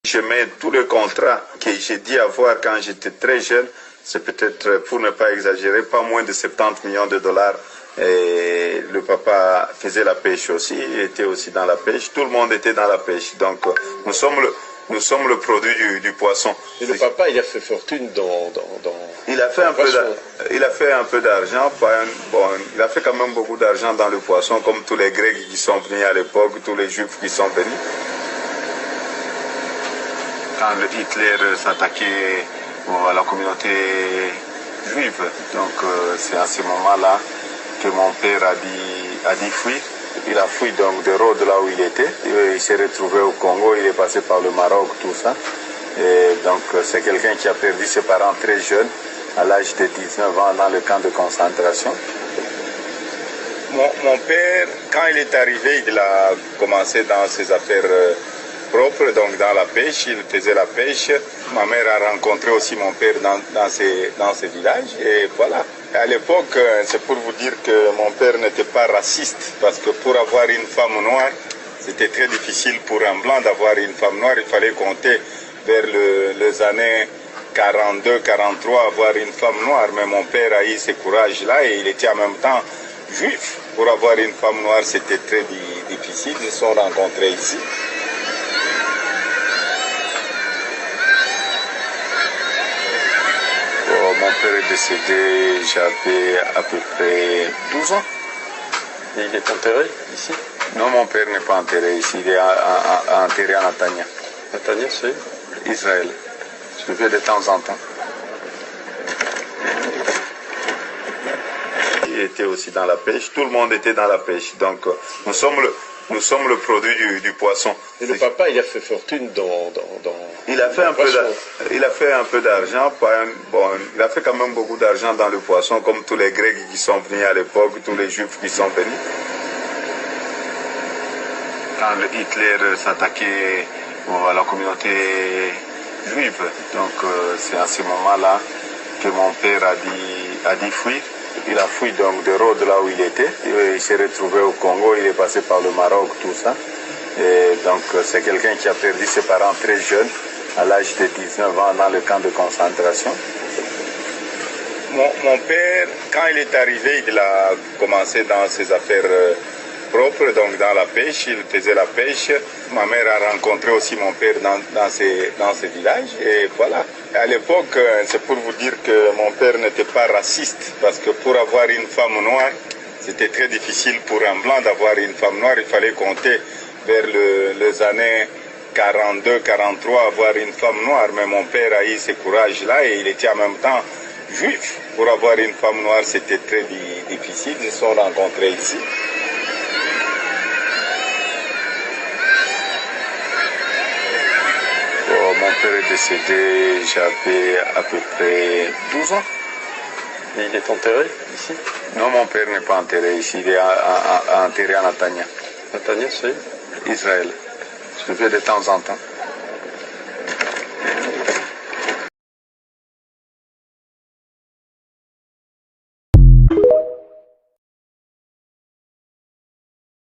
Je mets tous les contrats que j'ai dit avoir quand j'étais très jeune, c'est peut-être, pour ne pas exagérer, pas moins de 70 millions de dollars. Et le papa faisait la pêche aussi, il était aussi dans la pêche, tout le monde était dans la pêche. Donc nous sommes le produit du poisson. Et le papa, il a fait fortune il a fait un peu d'argent, bon, il a fait quand même beaucoup d'argent dans le poisson, comme tous les Grecs qui sont venus à l'époque, tous les Juifs qui sont venus. Quand Hitler s'attaquait à la communauté juive, donc c'est à ce moment-là que mon père a dit fuir. Il a fui donc de Rhodes là où il était. Il s'est retrouvé au Congo, il est passé par le Maroc, tout ça. Et donc c'est quelqu'un qui a perdu ses parents très jeunes, à l'âge de 19 ans, dans le camp de concentration. Mon père, quand il est arrivé, il a commencé dans ses affaires propres, donc dans la pêche, il faisait la pêche. Ma mère a rencontré aussi mon père dans ces villages, et voilà. À l'époque, c'est pour vous dire que mon père n'était pas raciste, parce que pour avoir une femme noire, c'était très difficile pour un blanc d'avoir une femme noire. Il fallait compter vers les années 42, 43, avoir une femme noire. Mais mon père a eu ce courage-là et il était en même temps juif. Pour avoir une femme noire, c'était très difficile. Ils se sont rencontrés ici. Mon père est décédé, j'avais à peu près 12 ans. Et il est enterré ici? Non, mon père n'est pas enterré ici, il est enterré à Natania. Natania, c'est Israël. Je vais de temps en temps. Il était aussi dans la pêche, tout le monde était dans la pêche. Donc nous sommes le produit du poisson. Et le papa, il a fait fortune il a fait un peu d'argent, bon, il a fait quand même beaucoup d'argent dans le poisson, comme tous les Grecs qui sont venus à l'époque, tous les Juifs qui sont venus. Quand Hitler s'attaquait à la communauté juive, donc c'est à ce moment-là que mon père a dit fuir. Il a fui donc de Rhodes là où il était. Il s'est retrouvé au Congo, il est passé par le Maroc, tout ça. Et donc c'est quelqu'un qui a perdu ses parents très jeunes, à l'âge de 19 ans, dans le camp de concentration. Mon père, quand il est arrivé, il a commencé dans ses affaires propres, donc dans la pêche, il faisait la pêche. Ma mère a rencontré aussi mon père dans ces villages, et voilà. À l'époque, c'est pour vous dire que mon père n'était pas raciste, parce que pour avoir une femme noire, c'était très difficile pour un blanc d'avoir une femme noire. Il fallait compter vers les années 42, 43, avoir une femme noire. Mais mon père a eu ce courage-là et il était en même temps juif. Pour avoir une femme noire, c'était très difficile. Ils se sont rencontrés ici. Mon père est décédé, j'avais à peu près 12 ans. Et il est enterré ici? Non, mon père n'est pas enterré ici, il est enterré à Natania. Natania, c'est Israël. Je vais de temps en temps.